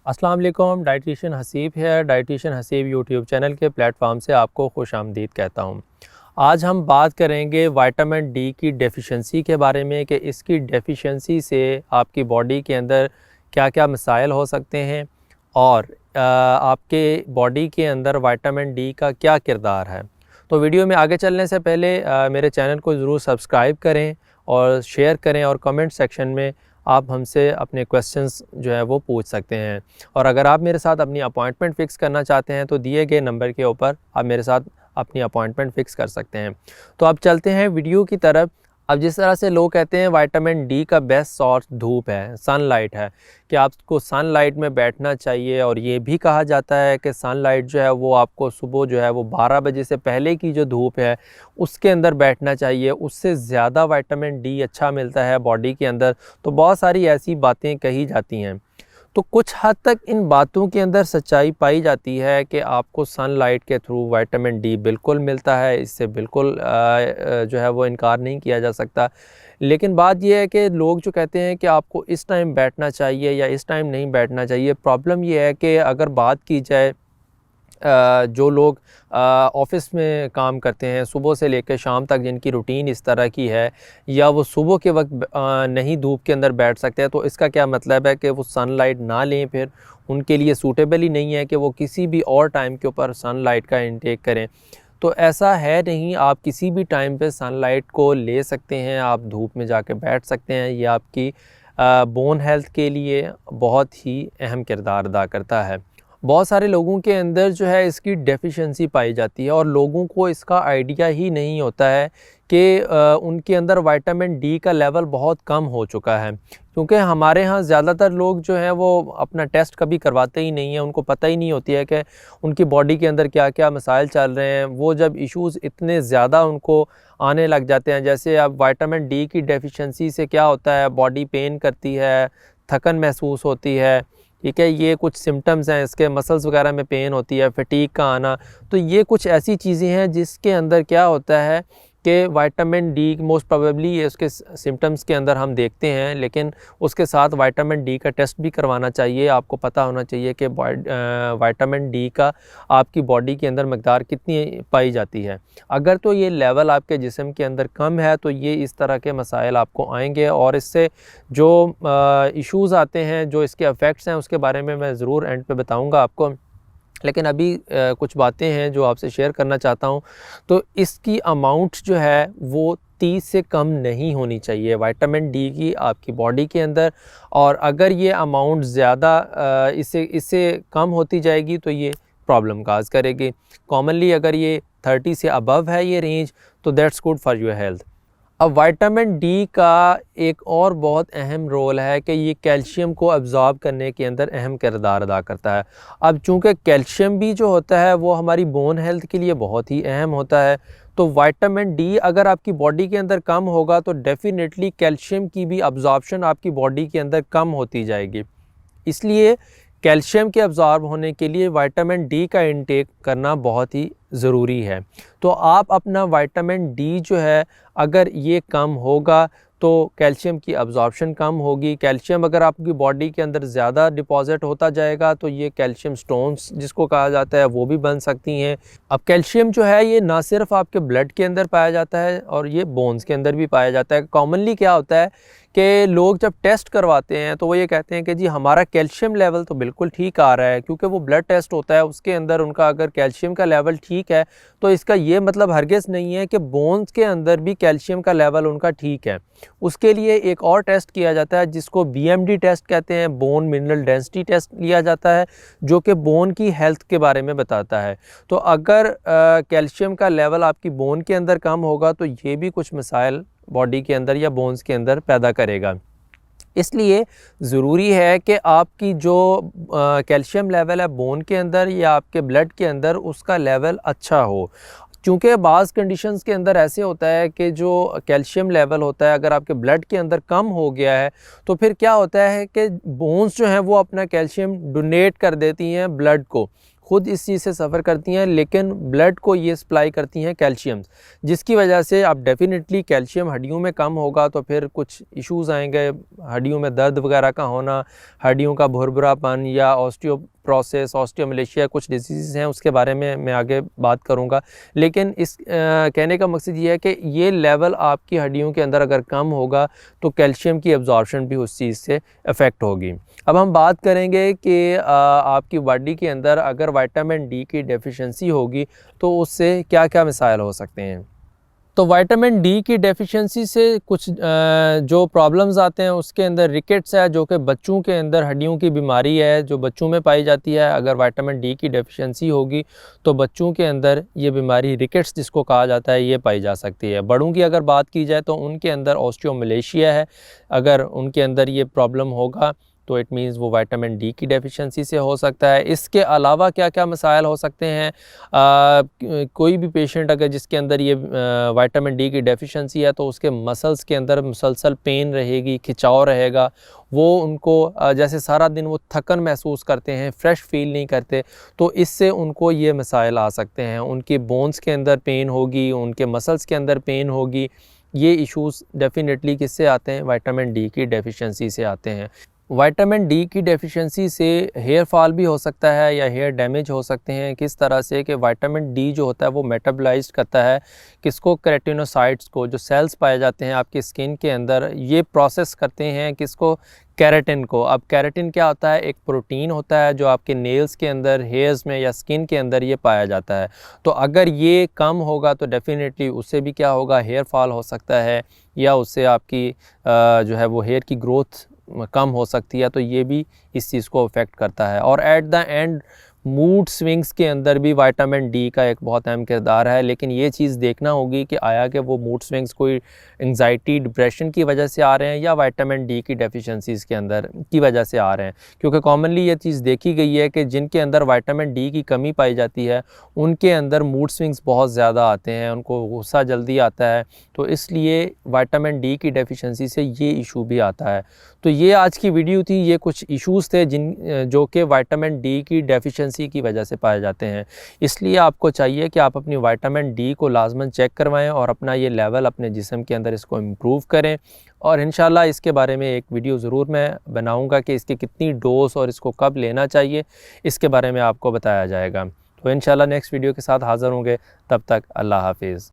अस्सलाम वालेकुम। डाइटिशियन हसीब है। डाइटिशियन हसीब यूट्यूब चैनल के प्लेटफॉर्म से आपको खुशामदीद कहता हूँ। आज हम बात करेंगे विटामिन डी की डेफिशिएंसी के बारे में कि इसकी डेफिशिएंसी से आपकी बॉडी के अंदर क्या क्या मसाइल हो सकते हैं और आपके बॉडी के अंदर विटामिन डी का क्या किरदार है। तो वीडियो में आगे चलने से पहले मेरे चैनल को ज़रूर सब्सक्राइब करें और शेयर करें और कमेंट सेक्शन में आप हमसे अपने क्वेश्चंस जो है वो पूछ सकते हैं। और अगर आप मेरे साथ अपनी अपॉइंटमेंट फ़िक्स करना चाहते हैं तो दिए गए नंबर के ऊपर आप मेरे साथ अपनी अपॉइंटमेंट फ़िक्स कर सकते हैं। तो अब चलते हैं वीडियो की तरफ। अब जिस तरह से लोग कहते हैं विटामिन डी का बेस्ट सोर्स धूप है, सनलाइट है, कि आपको सनलाइट में बैठना चाहिए। और ये भी कहा जाता है कि सनलाइट जो है वो आपको सुबह जो है वो 12 बजे से पहले की जो धूप है उसके अंदर बैठना चाहिए, उससे ज़्यादा विटामिन डी अच्छा मिलता है बॉडी के अंदर। तो बहुत सारी ऐसी बातें कही जाती हैं। तो कुछ हद तक इन बातों के अंदर सच्चाई पाई जाती है कि आपको सनलाइट के थ्रू विटामिन डी बिल्कुल मिलता है, इससे बिल्कुल जो है वो इनकार नहीं किया जा सकता। लेकिन बात यह है कि लोग जो कहते हैं कि आपको इस टाइम बैठना चाहिए या इस टाइम नहीं बैठना चाहिए, प्रॉब्लम यह है कि अगर बात की जाए जो लोग ऑफ़िस में काम करते हैं सुबह से लेकर शाम तक, जिनकी रूटीन इस तरह की है, या वो सुबह के वक्त नहीं धूप के अंदर बैठ सकते हैं, तो इसका क्या मतलब है कि वो सनलाइट ना लें, फिर उनके लिए सूटेबल ही नहीं है कि वो किसी भी और टाइम के ऊपर सनलाइट का इंटेक करें। तो ऐसा है नहीं, आप किसी भी टाइम पे सनलाइट को ले सकते हैं, आप धूप में जाके बैठ सकते हैं। ये आपकी बोन हेल्थ के लिए बहुत ही अहम किरदार अदा करता है। बहुत सारे लोगों के अंदर जो है इसकी डेफिशिएंसी पाई जाती है और लोगों को इसका आइडिया ही नहीं होता है कि उनके अंदर विटामिन डी का लेवल बहुत कम हो चुका है। क्योंकि हमारे यहाँ ज़्यादातर लोग जो हैं वो अपना टेस्ट कभी करवाते ही नहीं हैं, उनको पता ही नहीं होती है कि उनकी बॉडी के अंदर क्या क्या मसाइल चल रहे हैं। वो जब इश्यूज़ इतने ज़्यादा उनको आने लग जाते हैं, जैसे अब विटामिन डी की डेफिशिएंसी से क्या होता है, बॉडी पेन करती है, थकन महसूस होती है, ठीक है, ये कुछ सिम्टम्स हैं इसके, मसल्स वगैरह में पेन होती है, फटीग का आना। तो ये कुछ ऐसी चीज़ें हैं जिसके अंदर क्या होता है कि विटामिन डी मोस्ट प्रोबेबली ये उसके सिम्टम्स के अंदर हम देखते हैं, लेकिन उसके साथ विटामिन डी का टेस्ट भी करवाना चाहिए। आपको पता होना चाहिए कि विटामिन डी का आपकी बॉडी के अंदर मकदार कितनी पाई जाती है। अगर तो ये लेवल आपके जिस्म के अंदर कम है तो ये इस तरह के मसाइल आपको आएंगे और इससे जो इश्यूज़ आते हैं, जो इसके इफ़ेक्ट्स हैं, उसके बारे में मैं ज़रूर एंड पे बताऊँगा आपको। लेकिन अभी कुछ बातें हैं जो आपसे शेयर करना चाहता हूँ। तो इसकी अमाउंट जो है वो 30 से कम नहीं होनी चाहिए विटामिन डी की आपकी बॉडी के अंदर। और अगर ये अमाउंट ज़्यादा इससे कम होती जाएगी तो ये प्रॉब्लम काज करेगी। कॉमनली अगर ये 30 से अबव है ये रेंज, तो that's good for your health. अब विटामिन डी का एक और बहुत अहम रोल है कि ये कैल्शियम को अब्ज़ॉर्ब करने के अंदर अहम किरदार अदा करता है। अब चूँकि कैल्शियम भी जो होता है वो हमारी बोन हेल्थ के लिए बहुत ही अहम होता है, तो विटामिन डी अगर आपकी बॉडी के अंदर कम होगा तो डेफ़िनेटली कैल्शियम की भी अब्ज़ॉर्प्शन आपकी बॉडी के अंदर कम होती जाएगी। इसलिए कैल्शियम के अब्ज़ॉर्ब होने के लिए विटामिन डी का इंटेक करना बहुत ही ज़रूरी है। तो आप अपना विटामिन डी जो है अगर ये कम होगा तो कैल्शियम की अब्ज़ॉर्प्शन कम होगी। कैल्शियम अगर आपकी बॉडी के अंदर ज़्यादा डिपॉज़िट होता जाएगा तो ये कैल्शियम स्टोन्स जिसको कहा जाता है वो भी बन सकती हैं। अब कैल्शियम जो है ये ना सिर्फ आपके ब्लड के अंदर पाया जाता है और ये बोन्स के अंदर भी पाया जाता है। कॉमनली क्या होता है कि लोग जब टेस्ट करवाते हैं तो वो ये कहते हैं कि जी हमारा कैल्शियम लेवल तो बिल्कुल ठीक आ रहा है, क्योंकि वो ब्लड टेस्ट होता है उसके अंदर उनका अगर कैल्शियम का लेवल ठीक है तो इसका ये मतलब हरगिज़ नहीं है कि बोन्स के अंदर भी कैल्शियम का लेवल उनका ठीक है। उसके लिए एक और टेस्ट किया जाता है जिसको बीएमडी टेस्ट कहते हैं, बोन मिनरल डेंसिटी टेस्ट लिया जाता है, जो कि बोन की हेल्थ के बारे में बताता है। तो अगर कैल्शियम का लेवल आपकी बोन के अंदर कम होगा तो ये भी कुछ मसाइल बॉडी के अंदर या बोन्स के अंदर पैदा करेगा। इसलिए ज़रूरी है कि आपकी जो कैल्शियम लेवल है बोन के अंदर या आपके ब्लड के अंदर उसका लेवल अच्छा हो। चूँकि बाज़ कंडीशंस के अंदर ऐसे होता है कि जो कैल्शियम लेवल होता है अगर आपके ब्लड के अंदर कम हो गया है तो फिर क्या होता है कि बोन्स जो हैं वो अपना कैल्शियम डोनेट कर देती हैं ब्लड को। खुद इस चीज़ से सफ़र करती हैं, लेकिन ब्लड को ये सप्लाई करती हैं कैल्शियम, जिसकी वजह से अब डेफिनेटली कैल्शियम हड्डियों में कम होगा तो फिर कुछ इश्यूज़ आएंगे, हड्डियों में दर्द वगैरह का होना, हड्डियों का भुरभुरापन या ऑस्टियोप्रोसिस, ऑस्टियोमलेशिया, कुछ डिजीज़ हैं उसके बारे में मैं आगे बात करूंगा। लेकिन इस कहने का मकसद ये है कि ये लेवल आपकी हड्डियों के अंदर अगर कम होगा तो कैल्शियम की एब्जॉर्प्शन भी उस चीज़ से अफेक्ट होगी। अब हम बात करेंगे कि आपकी बॉडी के अंदर अगर विटामिन डी की डेफिशिएंसी होगी तो उससे क्या क्या मसाइल हो सकते हैं। तो विटामिन डी की डेफिशिएंसी से कुछ जो प्रॉब्लम्स आते हैं उसके अंदर रिकेट्स है, जो कि बच्चों के अंदर हड्डियों की बीमारी है जो बच्चों में पाई जाती है। अगर विटामिन डी की डेफिशिएंसी होगी तो बच्चों के अंदर ये बीमारी रिकेट्स जिसको कहा जाता है ये पाई जा सकती है। बड़ों की अगर बात की जाए तो उनके अंदर ऑस्टियोमलेशिया है, अगर उनके अंदर ये प्रॉब्लम होगा तो इट मीन्स वो विटामिन डी की डेफिशिएंसी से हो सकता है। इसके अलावा क्या क्या मसाइल हो सकते हैं, कोई भी पेशेंट अगर जिसके अंदर ये विटामिन डी की डेफिशिएंसी है तो उसके मसल्स के अंदर मुसलसल पेन रहेगी, खिंचाव रहेगा, वो उनको जैसे सारा दिन वो थकन महसूस करते हैं, फ्रेश फील नहीं करते, तो इससे उनको ये मसाइल आ सकते हैं। उनके बोन्स के अंदर पेन होगी, उनके मसल्स के अंदर पेन होगी। ये इश्यूज़ डेफिनेटली किससे आते हैं, विटामिन डी की डेफिशिएंसी से आते हैं। विटामिन डी की डेफिशिएंसी से हेयर फॉल भी हो सकता है या हेयर डैमेज हो सकते हैं। किस तरह से कि विटामिन डी जो होता है वो मेटाबोलाइज करता है किसको, केराटिनोसाइट्स को, जो सेल्स पाए जाते हैं आपकी स्किन के अंदर, ये प्रोसेस करते हैं किसको, केराटिन को। अब केराटिन क्या होता है, एक प्रोटीन होता है जो आपके नेल्स के अंदर, हेयर्स में या स्किन के अंदर ये पाया जाता है। तो अगर ये कम होगा तो डेफिनेटली उससे भी क्या होगा, हेयर फॉल हो सकता है या उससे आपकी जो है वो हेयर की ग्रोथ कम हो सकती है, तो ये भी इस चीज़ को अफेक्ट करता है। और at the end mood swings के अंदर भी विटामिन डी का एक बहुत अहम किरदार है। लेकिन ये चीज़ देखना होगी कि आया कि वो मूड स्विंग्स कोई एंग्जाइटी, डिप्रेशन की वजह से आ रहे हैं या विटामिन डी की डेफिशिएंसीज़ के अंदर की वजह से आ रहे हैं। क्योंकि कॉमनली ये चीज़ देखी गई है कि जिनके अंदर विटामिन डी की कमी पाई जाती है उनके अंदर मूड स्विंग्स बहुत ज़्यादा आते हैं, उनको गुस्सा जल्दी आता है, तो इसलिए विटामिन डी की डेफिशिएंसी से ये इशू भी आता है। तो ये आज की वीडियो थी, ये कुछ इश्यूज़ थे जो कि विटामिन डी की डेफिशिएंसी की वजह से पाए जाते हैं। इसलिए आपको चाहिए कि आप अपनी विटामिन डी को लाजमन चेक करवाएं और अपना ये लेवल अपने जिस्म के अंदर इसको इम्प्रूव करें। और इंशाल्लाह इसके बारे में एक वीडियो ज़रूर मैं बनाऊंगा कि इसकी कितनी डोज और इसको कब लेना चाहिए, इसके बारे में आपको बताया जाएगा। तो इंशाल्लाह नेक्स्ट वीडियो के साथ हाज़िर होंगे, तब तक अल्लाह हाफिज़।